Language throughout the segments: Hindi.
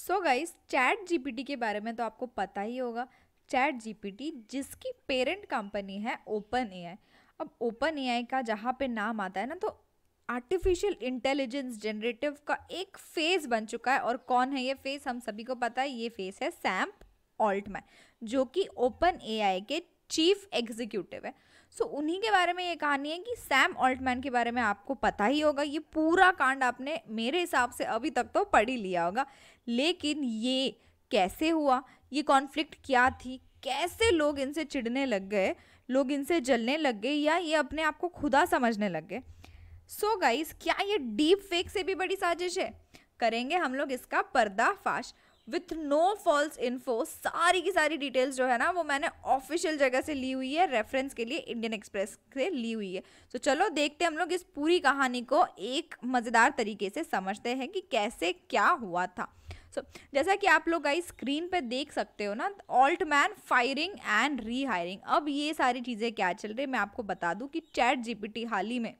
सो गाइस, चैट जीपीटी के बारे में तो आपको पता ही होगा। चैट जीपीटी जिसकी पेरेंट कंपनी है ओपन एआई। अब ओपन एआई का जहाँ पे नाम आता है ना, तो आर्टिफिशियल इंटेलिजेंस जनरेटिव का एक फेस बन चुका है। और कौन है ये फेस? हम सभी को पता है, ये फेस है सैम ऑल्टमैन, जो कि ओपन एआई के चीफ एग्जीक्यूटिव है। सो उन्हीं के बारे में ये कहानी है कि सैम ऑल्टमैन के बारे में आपको पता ही होगा। ये पूरा कांड आपने मेरे हिसाब से अभी तक तो पढ़ ही लिया होगा। लेकिन ये कैसे हुआ, ये कॉन्फ्लिक्ट क्या थी, कैसे लोग इनसे चिढ़ने लग गए, लोग इनसे जलने लग गए, या ये अपने आप को खुदा समझने लग गए। सो गाइस, क्या ये डीप फेक से भी बड़ी साजिश है? करेंगे हम लोग इसका पर्दाफाश विथ नो फॉल्स इन्फो। सारी की सारी डिटेल्स जो है ना, वो मैंने ऑफिशियल जगह से ली हुई है, रेफरेंस के लिए इंडियन एक्सप्रेस से ली हुई है। तो चलो देखते हैं हम लोग इस पूरी कहानी को एक मज़ेदार तरीके से समझते हैं कि कैसे क्या हुआ था। जैसा कि आप लोग गाइस स्क्रीन पे देख सकते हो ना, ऑल्टमैन फायरिंग एंड रीहायरिंग। अब ये सारी चीज़ें क्या चल रही है, मैं आपको बता दूं कि चैट जीपीटी हाल ही में,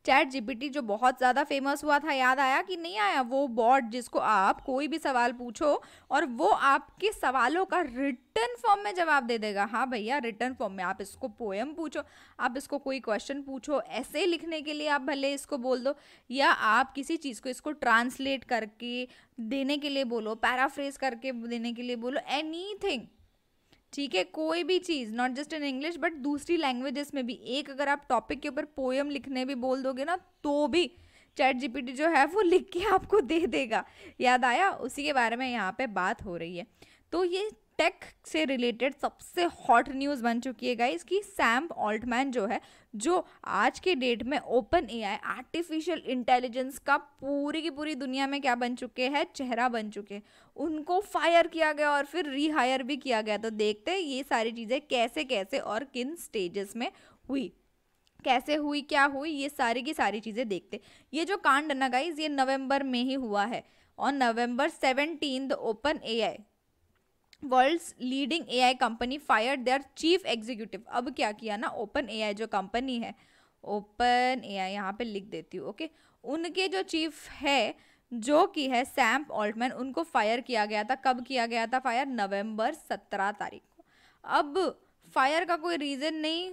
चैट जीपीटी जो बहुत ज़्यादा फेमस हुआ था, याद आया कि नहीं आया? वो बॉट जिसको आप कोई भी सवाल पूछो और वो आपके सवालों का रिटर्न फॉर्म में जवाब दे देगा। हाँ भैया, रिटर्न फॉर्म में। आप इसको पोएम पूछो, आप इसको कोई क्वेश्चन पूछो, ऐसे लिखने के लिए आप भले इसको बोल दो, या आप किसी चीज़ को इसको ट्रांसलेट करके देने के लिए बोलो, पैराफ्रेज करके देने के लिए बोलो, एनीथिंग, ठीक है? कोई भी चीज़, not just in English but दूसरी लैंग्वेजेस में भी। एक अगर आप टॉपिक के ऊपर पोएम लिखने भी बोल दोगे ना, तो भी चैट जीपीटी जो है वो लिख के आपको दे देगा। याद आया? उसी के बारे में यहाँ पे बात हो रही है। तो ये टेक से रिलेटेड सबसे हॉट न्यूज़ बन चुकी है गाइस कि सैम ऑल्टमैन जो है, जो आज के डेट में ओपन एआई आर्टिफिशियल इंटेलिजेंस का पूरी की पूरी दुनिया में क्या बन चुके हैं, चेहरा बन चुके हैं, उनको फायर किया गया और फिर रीहायर भी किया गया। तो देखते हैं ये सारी चीज़ें कैसे कैसे और किन स्टेजेस में हुई, कैसे हुई, क्या हुई, ये सारी की सारी चीज़ें देखते। ये जो कांड है ना गाइज, ये नवंबर में ही हुआ है। On November 17 OpenAI, world's leading AI company, fired their chief executive. अब क्या किया ना, ओपन एआई जो कंपनी है, ओपन एआई यहाँ पे लिख देती हूँ, ओके, उनके जो चीफ है जो कि है सैम ऑल्टमैन, उनको फायर किया गया था। कब किया गया था फायर? नवंबर 17 तारीख को। अब फायर का कोई रीज़न नहीं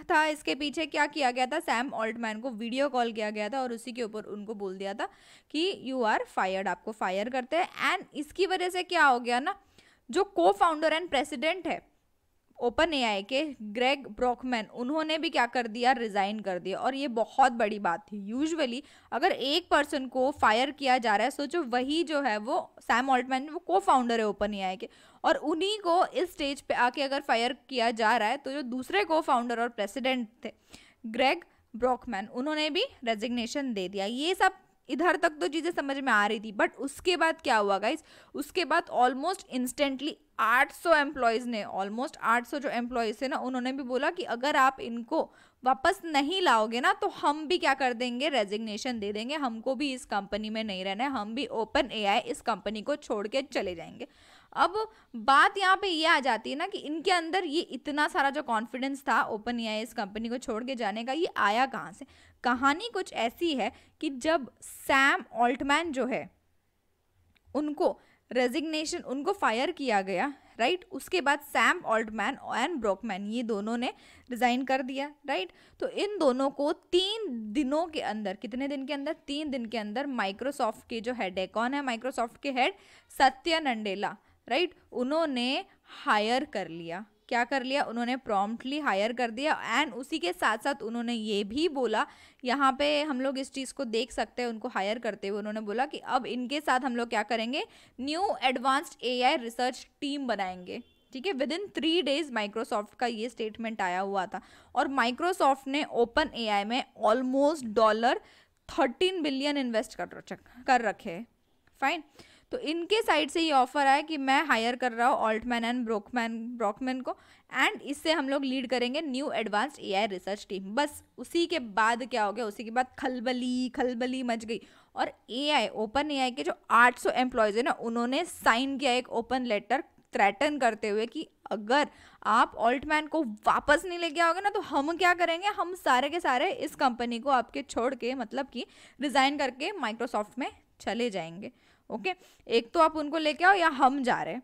था इसके पीछे। क्या किया गया था, सैम ऑल्टमैन को वीडियो कॉल किया गया था और उसी के ऊपर उनको बोल दिया था कि यू आर फायर्ड, आपको फायर करते हैं। एंड इसकी वजह से क्या हो गया ना, जो को फाउंडर एंड प्रेसिडेंट है ओपन एआई के, ग्रेग ब्रोकमैन, उन्होंने भी क्या कर दिया, रिजाइन कर दिया। और ये बहुत बड़ी बात थी। यूजुअली अगर एक पर्सन को फायर किया जा रहा है, सोचो वही जो है वो सैम ऑल्टमैन, वो को फाउंडर है ओपन एआई के, और उन्हीं को इस स्टेज पे आके अगर फायर किया जा रहा है, तो जो दूसरे को फाउंडर और प्रेसिडेंट थे ग्रेग ब्रोकमैन, उन्होंने भी रेजिग्नेशन दे दिया। ये सब इधर तक तो चीज़ें समझ में आ रही थी। बट उसके बाद क्या हुआ गाइस, उसके बाद ऑलमोस्ट इंस्टेंटली 800 एम्प्लॉयज़ ने, ऑलमोस्ट 800 जो एम्प्लॉयज़ थे ना, उन्होंने भी बोला कि अगर आप इनको वापस नहीं लाओगे ना, तो हम भी क्या कर देंगे, रेजिग्नेशन दे देंगे, हमको भी इस कंपनी में नहीं रहना है, हम भी ओपन एआई इस कंपनी को छोड़ के चले जाएंगे। अब बात यहाँ पे ये आ जाती है ना कि इनके अंदर ये इतना सारा जो कॉन्फिडेंस था ओपन एआई इस कंपनी को छोड़ के जाने का, ये आया कहाँ से? कहानी कुछ ऐसी है कि जब सैम ऑल्टमैन जो है, उनको रेजिग्नेशन, उनको फायर किया गया, राइट, उसके बाद सैम ऑल्टमैन एंड ब्रोकमैन, ये दोनों ने रिजाइन कर दिया, राइट। तो इन दोनों को 3 दिनों के अंदर, कितने दिन के अंदर, 3 दिन के अंदर, माइक्रोसॉफ्ट के जो हेड है, कौन है माइक्रोसॉफ्ट के हेड, सत्या नडेला, राइट, उन्होंने हायर कर लिया। क्या कर लिया? उन्होंने प्रॉम्प्टली हायर कर दिया। एंड उसी के साथ साथ उन्होंने ये भी बोला, यहाँ पे हम लोग इस चीज़ को देख सकते हैं, उनको हायर करते हुए उन्होंने बोला कि अब इनके साथ हम लोग क्या करेंगे, new advanced AI research team बनाएंगे, ठीक है। विद इन 3 डेज माइक्रोसॉफ्ट का ये स्टेटमेंट आया हुआ था। और माइक्रोसॉफ्ट ने ओपन एआई में ऑलमोस्ट $13 बिलियन इन्वेस्ट कर रखे हैं, फाइन। तो इनके साइड से ये ऑफर आया कि मैं हायर कर रहा हूँ ऑल्टमैन एंड ब्रोकमैन को, एंड इससे हम लोग लीड करेंगे new advanced AI research team. बस उसी के बाद क्या हो गया, उसी के बाद खलबली मच गई। और एआई, ओपन एआई के जो 800 एम्प्लॉयज़ है ना, उन्होंने साइन किया एक ओपन लेटर थ्रेटन करते हुए कि अगर आप ऑल्टमैन को वापस नहीं लेके आओगे ना, तो हम क्या करेंगे, हम सारे के सारे इस कंपनी को आपके छोड़ के, मतलब कि रिजाइन करके माइक्रोसॉफ्ट में चले जाएंगे। ओके, एक तो आप उनको लेके आओ या हम जा रहे हैं,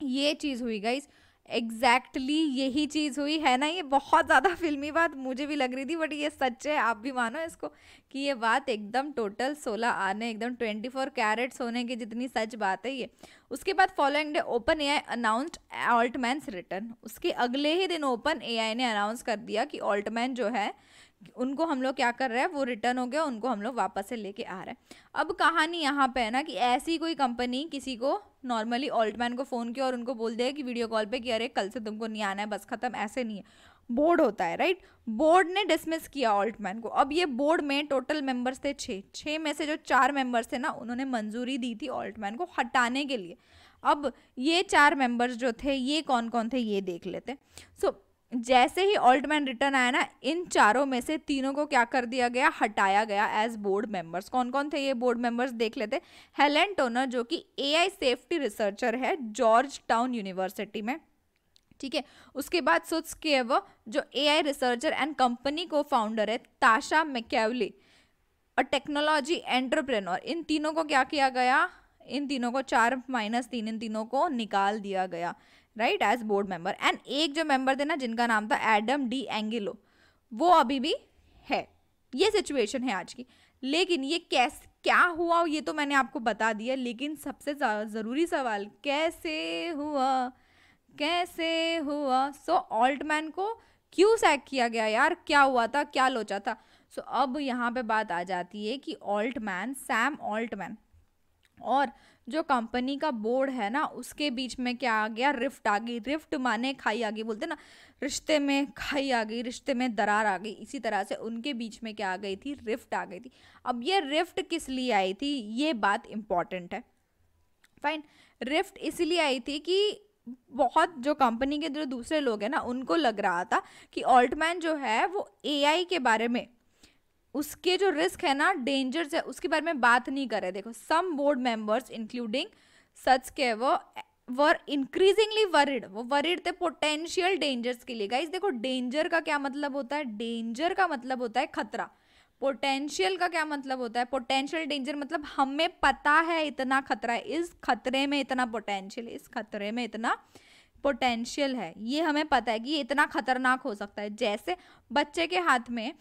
ये चीज हुई गाइस। एग्जैक्टली यही चीज हुई है ना। ये बहुत ज्यादा फिल्मी बात मुझे भी लग रही थी, बट ये सच है, आप भी मानो इसको कि ये बात एकदम टोटल 16 आने, एकदम 24 कैरेट सोने की जितनी सच बात है ये। उसके बाद following day OpenAI announced Altman's return. उसके अगले ही दिन ओपन एआई ने अनाउंस कर दिया कि ऑल्टमैन जो है उनको हम लोग क्या कर रहे हैं, वो रिटर्न हो गया, उनको हम लोग वापस से लेके आ रहे हैं। अब कहानी यहाँ पे है ना कि ऐसी कोई कंपनी किसी को नॉर्मली ऑल्टमैन को फोन किया और उनको बोल दिया कि वीडियो कॉल पे कि अरे कल से तुमको नहीं आना है, बस खत्म, ऐसे नहीं है। बोर्ड होता है, राइट। बोर्ड ने डिसमिस किया ऑल्टमैन को। अब ये बोर्ड में टोटल मेंबर्स थे 6 में से जो 4 मेंबर्स थे ना, उन्होंने मंजूरी दी थी ऑल्टमैन को हटाने के लिए। अब ये 4 मेंबर्स जो थे ये कौन कौन थे ये देख लेते। सो जैसे ही ऑल्टमैन रिटर्न आया ना, इन चारों में से 3 को क्या कर दिया गया, हटाया गया एज बोर्ड मेंबर्स। कौन कौन थे ये बोर्ड मेंबर्स देख लेते। हेलेन टोनर जो कि एआई सेफ्टी रिसर्चर है जॉर्ज टाउन यूनिवर्सिटी में, ठीक है। उसके बाद सुट्सकेव जो एआई रिसर्चर एंड कंपनी को फाउंडर है, ताशा मैकेवली और टेक्नोलॉजी एंटरप्रेन्योर। इन तीनों को क्या किया गया, इन तीनों को 4-3 इन तीनों को निकाल दिया गया, right, as board member. And एक जो मेंबर थे ना जिनका नाम था एडम डी एंगिलो, वो अभी भी है। ये सिचुएशन है आज की। लेकिन ये कैसे क्या हुआ ये तो मैंने आपको बता दिया, लेकिन सबसे जरूरी सवाल कैसे हुआ, कैसे हुआ। सो ऑल्टमैन को क्यों सैक किया गया यार, क्या हुआ था, क्या लोचा था। सो अब यहाँ पे बात आ जाती है कि ऑल्टमैन, सैम ऑल्टमैन और जो कंपनी का बोर्ड है ना उसके बीच में क्या आ गया, रिफ्ट आ गई। रिफ्ट माने खाई आ गई, बोलते ना रिश्ते में खाई आ गई, रिश्ते में दरार आ गई, इसी तरह से उनके बीच में क्या आ गई थी, रिफ्ट आ गई थी। अब ये रिफ्ट किस लिए आई थी, ये बात इंपॉर्टेंट है। फाइन, रिफ्ट इसलिए आई थी कि बहुत जो कंपनी के जो दूसरे लोग हैं ना उनको लग रहा था कि ऑल्टमैन जो है वो एआई के बारे में, उसके जो रिस्क है ना, डेंजर्स है, उसके बारे में बात नहीं कर रहे। देखो सम बोर्ड मेंबर्स इंक्लूडिंग सच के वो वर इंक्रीजिंगली वरिड, वो वरिड थे पोटेंशियल डेंजर्स के लिए। गाइस देखो डेंजर का क्या मतलब होता है, डेंजर का मतलब होता है खतरा। पोटेंशियल का क्या मतलब होता है, पोटेंशियल डेंजर मतलब हमें पता है इतना खतरा है, इस खतरे में इतना पोटेंशियल, इस खतरे में इतना पोटेंशियल है, ये हमें पता है कि ये इतना खतरनाक हो सकता है। जैसे बच्चे के हाथ में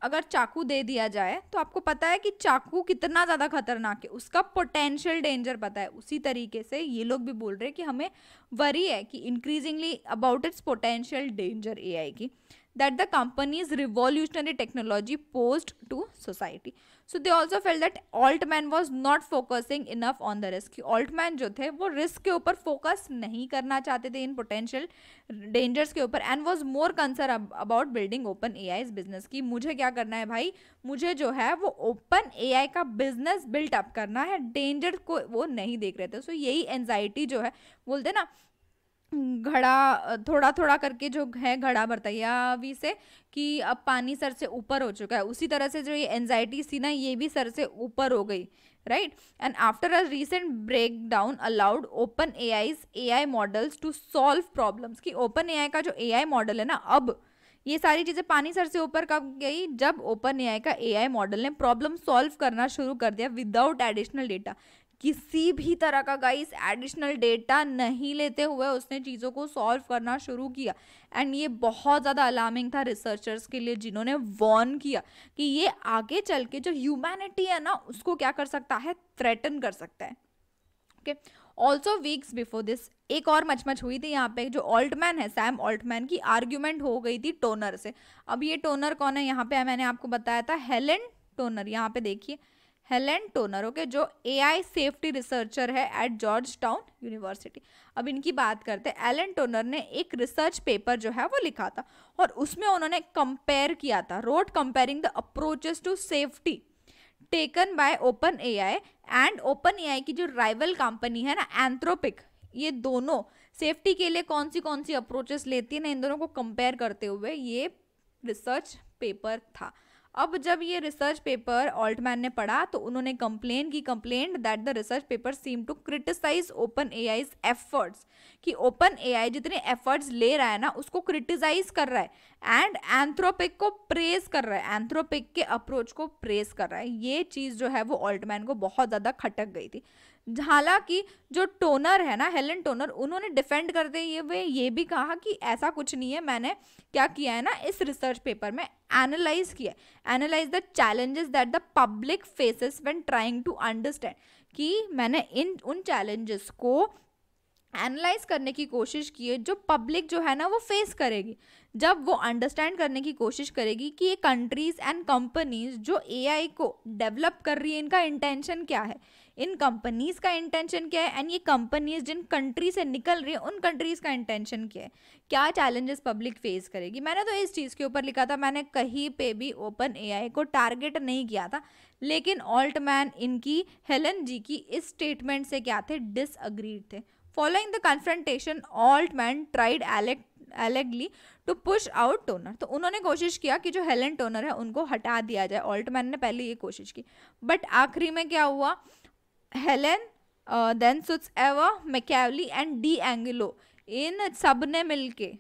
अगर चाकू दे दिया जाए तो आपको पता है कि चाकू कितना ज़्यादा खतरनाक है, उसका पोटेंशियल डेंजर पता है। उसी तरीके से ये लोग भी बोल रहे हैं कि हमें वरी है कि increasingly about it's potential danger AI की, that the company's revolutionary technology posed to society. So they also felt that Altman was not focusing enough on the risk. Altman जो थे वो रिस्क के ऊपर फोकस नहीं करना चाहते थे इन पोटेंशियल डेंजर्स के ऊपर, and was more concern about building open AI business की। मुझे क्या करना है भाई, मुझे जो है वो ओपन एआई का बिजनेस बिल्ट अप करना है, डेंजर को वो नहीं देख रहे थे। सो यही एंजाइटी जो है, बोलते ना घड़ा थोड़ा थोड़ा करके जो है घड़ा भरता है, या अभी से कि अब पानी सर से ऊपर हो चुका है, उसी तरह से जो ये एंजाइटी थी ना ये भी सर से ऊपर हो गई, right. And after a recent break down allowed OpenAI models to solve problems, कि ओपन एआई का जो एआई मॉडल है ना, अब ये सारी चीजें पानी सर से ऊपर कब गई, जब ओपन एआई का एआई मॉडल ने प्रॉब्लम सॉल्व करना शुरू कर दिया विदाउट एडिशनल डेटा। किसी भी तरह का गाइस एडिशनल डेटा नहीं लेते हुए उसने चीज़ों को सॉल्व करना शुरू किया। एंड ये बहुत ज़्यादा अलार्मिंग था रिसर्चर्स के लिए, जिन्होंने वॉर्न किया कि ये आगे चल के जो ह्यूमैनिटी है ना उसको क्या कर सकता है, थ्रेटन कर सकता है। Okay, also weeks before this एक और मचमच हुई थी यहाँ पे। जो ऑल्टमैन है, सैम ऑल्टमैन की आर्ग्यूमेंट हो गई थी टोनर से। अब ये टोनर कौन है, यहाँ पे मैंने आपको बताया था हेलेन टोनर, यहाँ पे देखिए हेलेन टोनर, ओके, जो एआई सेफ्टी रिसर्चर है एट जॉर्ज टाउन यूनिवर्सिटी। अब इनकी बात करते हैं। एलन टोनर ने एक रिसर्च पेपर जो है वो लिखा था और उसमें उन्होंने कंपेयर किया था, wrote comparing the approaches to safety taken by OpenAI and OpenAI की जो राइवल कंपनी है ना एंथ्रोपिक, ये दोनों सेफ्टी के लिए कौन सी अप्रोचेस लेती है ना, इन दोनों को कंपेयर करते हुए ये रिसर्च पेपर था। अब जब ये रिसर्च पेपर ऑल्टमैन ने पढ़ा तो उन्होंने complain that the research paper seem to criticize OpenAI's efforts, कि ओपन एआई जितने एफर्ट्स ले रहा है ना उसको क्रिटिसाइज कर रहा है एंड एंथ्रोपिक को प्रेज कर रहा है, एंथ्रोपिक के अप्रोच को प्रेज कर रहा है। ये चीज जो है वो ऑल्टमैन को बहुत ज्यादा खटक गई थी। हालांकि जो टोनर है ना, हेलन टोनर, उन्होंने डिफेंड करते हुए ये भी कहा कि ऐसा कुछ नहीं है, मैंने क्या किया है ना इस रिसर्च पेपर में एनालाइज किया, analyze the challenges that the public faces when trying to understand, कि मैंने उन चैलेंजेस को एनालाइज करने की कोशिश की है जो पब्लिक जो है ना वो फेस करेगी जब वो अंडरस्टैंड करने की कोशिश करेगी कि ये कंट्रीज एंड कंपनीज जो एआई को डेवलप कर रही है इनका इंटेंशन क्या है, इन कंपनीज का इंटेंशन क्या है, एंड ये कंपनीज जिन कंट्री से निकल रही है उन कंट्रीज का इंटेंशन क्या है, क्या चैलेंजेस पब्लिक फेस करेगी। मैंने तो इस चीज़ के ऊपर लिखा था, मैंने कहीं पे भी ओपन एआई को टारगेट नहीं किया था, लेकिन ऑल्टमैन इनकी हेलन जी की इस स्टेटमेंट से क्या थे, डिसअग्रीड थे। Following the confrontation Altman tried allegedly to push out Toner, तो उन्होंने कोशिश किया कि जो हेलन टोनर है उनको हटा दिया जाए, ऑल्टमैन ने पहले ये कोशिश की, बट आखिरी में क्या हुआ, Helen then Sutskever, McCauley and D'Angelo, इन सब ने मिलके,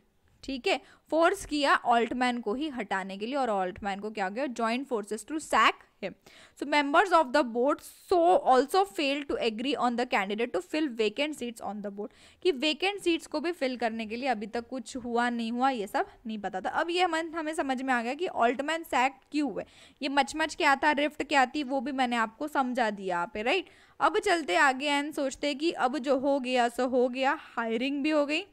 ठीक है, फोर्स किया ऑल्टमैन को ही हटाने के लिए, और ऑल्टमैन को क्या गया, joint forces to sack him. So members of the board so also fail to agree on the candidate to fill vacant seats on the board, कि वेकेंट सीट्स को भी फिल करने के लिए अभी तक कुछ हुआ नहीं हुआ ये सब नहीं पता था। अब ये हमें समझ में आ गया कि ऑल्टमैन सैक क्यों हुए, ये मचमच क्या था, रिफ्ट क्या थी, वो भी मैंने आपको समझा दिया यहाँ पे, राइट। अब चलते आगे एंड सोचते कि अब जो हो गया सो हो गया, हायरिंग भी हो गई,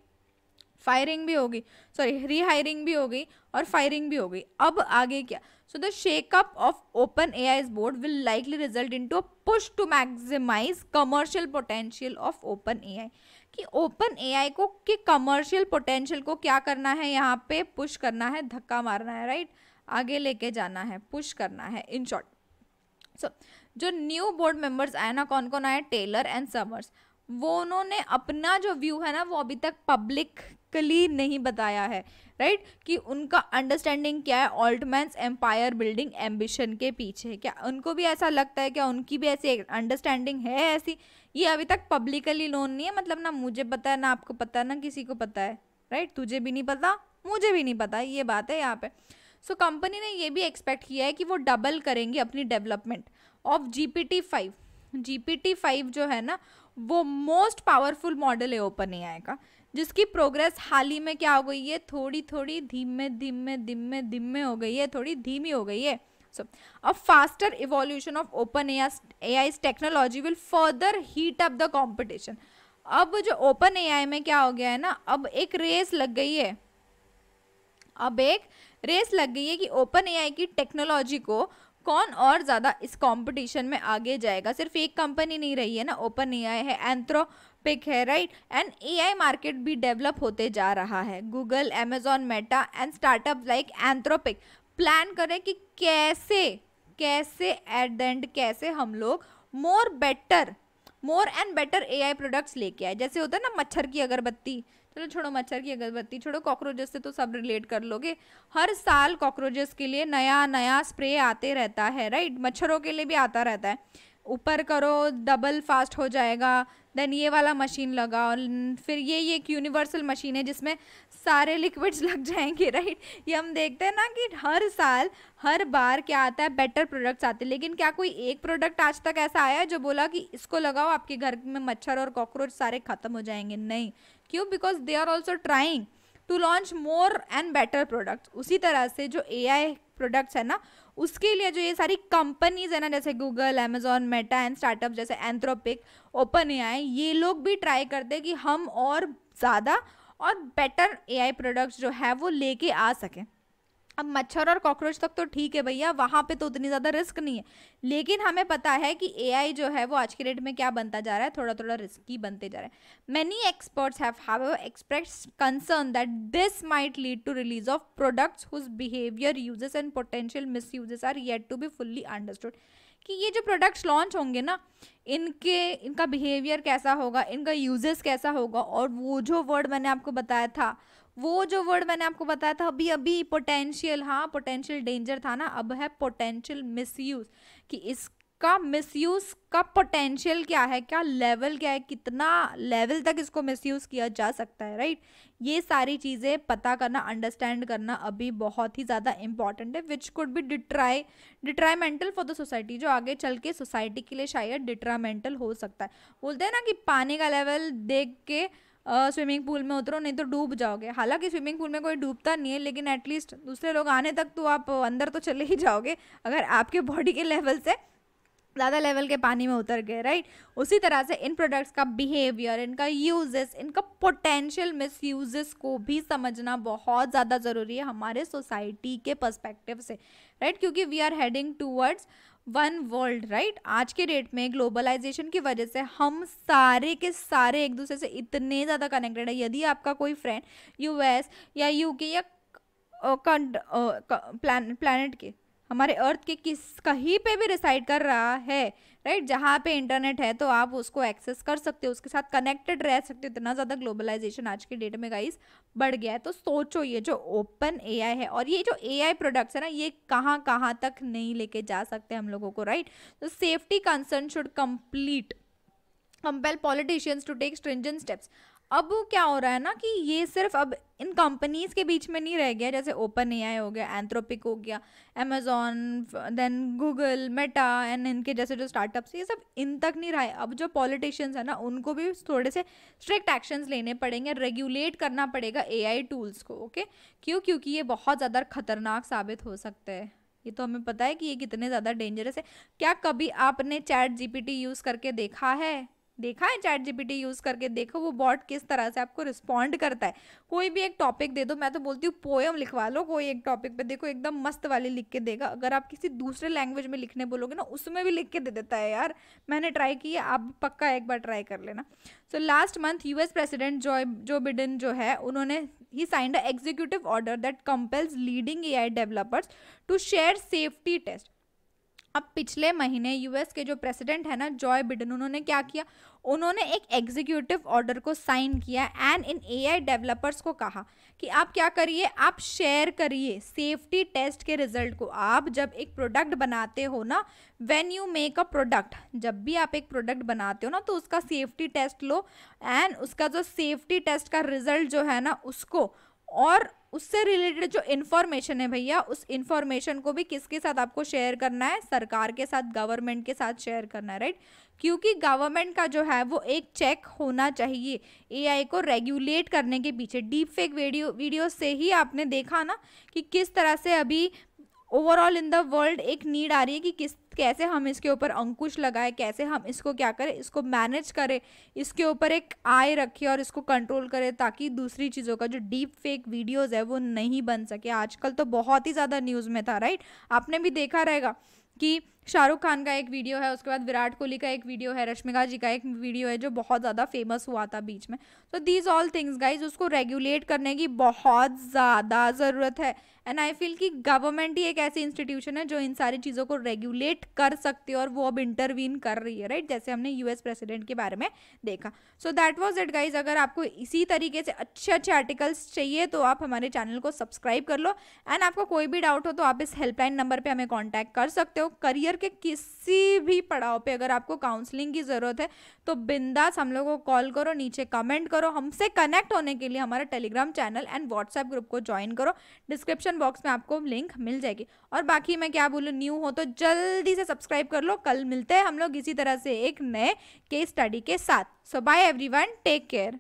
फायरिंग भी हो गई, सॉरी रीहायरिंग भी हो गई और फायरिंग भी हो गई। अब आगे क्या, so the shakeup of OpenAI's board will likely result into a push to maximise commercial potential of OpenAI, कि ओपन एआई को कि कमर्शियल पोटेंशियल को क्या करना है, यहाँ पे पुश करना है, धक्का मारना है, राइट, आगे लेके जाना है, पुश करना है, इन शॉर्ट। सो जो न्यू बोर्ड मेंबर्स आए ना, कौन कौन आए, टेलर एंड समर्स, वो उन्होंने अपना जो व्यू है ना वो अभी तक पब्लिकली नहीं बताया है, राइट, कि उनका अंडरस्टैंडिंग क्या है ऑल्टमैन्स एम्पायर बिल्डिंग एम्बिशन के पीछे, क्या उनको भी ऐसा लगता है, क्या उनकी भी ऐसी अंडरस्टैंडिंग है ऐसी, ये अभी तक पब्लिकली नोन नहीं है, मतलब ना मुझे पता है ना आपको पता है ना किसी को पता है, राइट, तुझे भी नहीं पता मुझे भी नहीं पता, ये बात है यहाँ पे। सो कंपनी ने ये भी एक्सपेक्ट किया है कि वो डबल करेंगे अपनी डेवलपमेंट ऑफ GPT-5। GPT-5 जो है ना वो मोस्ट पावरफुल मॉडल है ओपन एआई का, जिसकी प्रोग्रेस हाल ही में क्या हो गई है, थोड़ी थोड़ी धीमे हो गई है, थोड़ी धीमी हो गई है। So a faster evolution of OpenAI's technology will further heat up the competition. अब जो ओपन एआई में क्या हो गया है ना, अब एक रेस लग गई है, कि ओपन एआई की टेक्नोलॉजी को कौन और ज़्यादा इस कंपटीशन में आगे जाएगा। सिर्फ एक कंपनी नहीं रही है ना, ओपन एआई है, एंथ्रोपिक है, राइट, एंड एआई मार्केट भी डेवलप होते जा रहा है। Google, Amazon, Meta and startup like Anthropic plan करें कि कैसे एट द एंड कैसे हम लोग मोर एंड बेटर एआई प्रोडक्ट्स लेके आए। जैसे होता है ना मच्छर की अगरबत्ती, चलो छोड़ो मच्छर की अगरबत्ती, छोड़ो कॉकरोचेस से तो सब रिलेट कर लोगे, हर साल कॉकरोचेस के लिए नया नया स्प्रे आते रहता है, राइट, मच्छरों के लिए भी आता रहता है, ऊपर करो डबल फास्ट हो जाएगा, देन ये वाला मशीन लगाओ, फिर ये एक यूनिवर्सल मशीन है जिसमें सारे लिक्विड्स लग जाएंगे, राइट। ये हम देखते हैं ना कि हर साल हर बार क्या आता है, बेटर प्रोडक्ट्स आते हैं, लेकिन क्या कोई एक प्रोडक्ट आज तक ऐसा आया है जो बोला कि इसको लगाओ आपके घर में मच्छर और कॉकरोच सारे खत्म हो जाएंगे? नहीं, क्यों? Because they are also trying to launch more and better products. उसी तरह से जो एआई प्रोडक्ट्स है ना उसके लिए जो ये सारी कंपनीज है ना, जैसे Google, Amazon, Meta and startup जैसे एंथ्रोपिक, ओपन एआई, ये लोग भी ट्राई करते हैं कि हम और ज़्यादा और बेटर एआई प्रोडक्ट्स जो है वो लेके आ सकें। अब मच्छर और कॉकरोच तक तो ठीक है भैया, वहाँ पे तो उतनी ज़्यादा रिस्क नहीं है, लेकिन हमें पता है कि एआई जो है वो आज के डेट में क्या बनता जा रहा है, थोड़ा थोड़ा रिस्की बनते जा रहा है। Many experts have however expressed concern that this might lead to release of products whose behaviour, usages and potential misuses are yet to be fully understood, कि ये जो प्रोडक्ट्स लॉन्च होंगे ना इनका बिहेवियर कैसा होगा, इनका यूजेस कैसा होगा, और वो जो वर्ड मैंने आपको बताया था वो जो वर्ड मैंने आपको बताया था अभी अभी, पोटेंशियल, हाँ पोटेंशियल डेंजर था ना, अब है पोटेंशियल मिसयूज, कि इसका मिसयूज का पोटेंशियल क्या है, क्या लेवल क्या है, कितना लेवल तक इसको मिसयूज किया जा सकता है, राइट। ये सारी चीजें पता करना, अंडरस्टैंड करना अभी बहुत ही ज्यादा इंपॉर्टेंट है, which could be detrimental for the society, जो आगे चल के सोसाइटी के लिए शायद डिट्रामेंटल हो सकता है। बोलते हैं ना कि पानी का लेवल देख के स्विमिंग पूल में उतरो, नहीं तो डूब जाओगे। हालांकि स्विमिंग पूल में कोई डूबता नहीं है, लेकिन एटलीस्ट दूसरे लोग आने तक तो आप अंदर तो चले ही जाओगे अगर आपके बॉडी के लेवल से ज़्यादा लेवल के पानी में उतर गए, राइट। उसी तरह से इन प्रोडक्ट्स का बिहेवियर, इनका यूजेस, इनका पोटेंशियल मिसयूजेस को भी समझना बहुत ज़्यादा ज़रूरी है हमारे सोसाइटी के पर्सपेक्टिव से, राइट, क्योंकि we are heading towards one world, right. आज के डेट में ग्लोबलाइजेशन की वजह से हम सारे के सारे एक दूसरे से इतने ज़्यादा कनेक्टेड है। यदि आपका कोई फ्रेंड यूएस या यूके या प्लानट के, हमारे अर्थ के किस कहीं पे भी रिसाइड कर रहा है, राइट, जहाँ पे इंटरनेट है, तो आप उसको एक्सेस कर सकते हो, उसके साथ कनेक्टेड रह सकते हो। इतना ज़्यादा ग्लोबलाइजेशन आज के डेट में गाइस बढ़ गया है। तो सोचो ये जो ओपन एआई है और ये जो एआई प्रोडक्ट्स है ना, ये कहाँ कहाँ तक नहीं लेके जा सकते हम लोगों को, राइट। तो safety concern should compel politicians to take stringent steps. अब क्या हो रहा है ना कि ये सिर्फ अब इन कंपनीज के बीच में नहीं रह गया, जैसे ओपन एआई हो गया, एंथ्रोपिक हो गया, Amazon, then Google, Meta and इनके जैसे जो स्टार्टअप्स, ये सब इन तक नहीं रहा है। अब जो पॉलिटिशियंस है ना, उनको भी थोड़े से स्ट्रिक्ट एक्शंस लेने पड़ेंगे, रेगुलेट करना पड़ेगा एआई टूल्स को, ओके। क्यों? क्योंकि ये बहुत ज़्यादा खतरनाक साबित हो सकते हैं। ये तो हमें पता है कि ये कितने ज़्यादा डेंजरस है। क्या कभी आपने चैट जीपीटी यूज़ करके देखा है चैट जीपीटी यूज करके देखो वो बॉट किस तरह से आपको रिस्पॉन्ड करता है। कोई भी एक टॉपिक दे दो, मैं तो बोलती हूँ पोएम लिखवा लो कोई एक टॉपिक पे, देखो एकदम मस्त वाली लिख के देगा। अगर आप किसी दूसरे लैंग्वेज में लिखने बोलोगे ना, उसमें भी लिख के दे देता है यार। मैंने ट्राई की है, आप पक्का एक बार ट्राई कर लेना। So last month US president Joe Biden जो है, उन्होंने ही signed a executive order that compels leading AI developers to share safety test. अब पिछले महीने यूएस के जो प्रेसिडेंट है ना, जॉय बिडेन, उन्होंने क्या किया, उन्होंने एक एग्जीक्यूटिव ऑर्डर को साइन किया एंड इन एआई डेवलपर्स को कहा कि आप क्या करिए, आप शेयर करिए सेफ्टी टेस्ट के रिजल्ट को। आप जब एक प्रोडक्ट बनाते हो ना, when you make a product, जब भी आप एक प्रोडक्ट बनाते हो ना, तो उसका सेफ्टी टेस्ट लो एंड उसका जो सेफ्टी टेस्ट का रिजल्ट जो है ना, उसको और उससे रिलेटेड जो इन्फॉर्मेशन है भैया, उस इन्फॉर्मेशन को भी किसके साथ आपको शेयर करना है, सरकार के साथ, गवर्नमेंट के साथ शेयर करना है, राइट। क्योंकि गवर्नमेंट का जो है वो एक चेक होना चाहिए एआई को रेगुलेट करने के पीछे। डीप फेक वीडियो से ही आपने देखा ना कि किस तरह से अभी ओवरऑल इन द वर्ल्ड एक नीड आ रही है कि कैसे हम इसके ऊपर अंकुश लगाए, कैसे हम इसको क्या करें, इसको मैनेज करें, इसके ऊपर एक आय रखें और इसको कंट्रोल करें, ताकि दूसरी चीज़ों का जो डीप फेक वीडियोज़ है वो नहीं बन सके। आजकल तो बहुत ही ज़्यादा न्यूज़ में था, राइट। आपने भी देखा रहेगा कि शाहरुख खान का एक वीडियो है, उसके बाद विराट कोहली का एक वीडियो है, रश्मिका जी का एक वीडियो है जो बहुत ज़्यादा फेमस हुआ था बीच में। तो दीज ऑल थिंग्स गाइज, उसको रेगुलेट करने की बहुत ज़्यादा ज़रूरत है। एंड आई फील कि गवर्नमेंट ही एक ऐसी इंस्टीट्यूशन है जो इन सारी चीज़ों को रेगुलेट कर सकती है, और वो अब इंटरवीन कर रही है, राइट, जैसे हमने यूएस प्रेसिडेंट के बारे में देखा। So that was it guys. अगर आपको इसी तरीके से अच्छे अच्छे आर्टिकल्स चाहिए तो आप हमारे चैनल को सब्सक्राइब कर लो। एंड आपको कोई भी डाउट हो तो आप इस हेल्पलाइन नंबर पर हमें कॉन्टैक्ट कर सकते हो। करियर के किसी भी पड़ाव पे अगर आपको काउंसलिंग की ज़रूरत है तो बिंदास हम लोगों को कॉल करो, नीचे कमेंट करो। हमसे कनेक्ट होने के लिए हमारा Telegram channel and WhatsApp group को ज्वाइन करो, डिस्क्रिप्शन बॉक्स में आपको लिंक मिल जाएगी। और बाकी मैं क्या बोलूँ, न्यू हो तो जल्दी से सब्सक्राइब कर लो। कल मिलते हैं हम लोग इसी तरह से एक नए केस स्टडी के साथ। सो बाय एवरीवन, टेक केयर।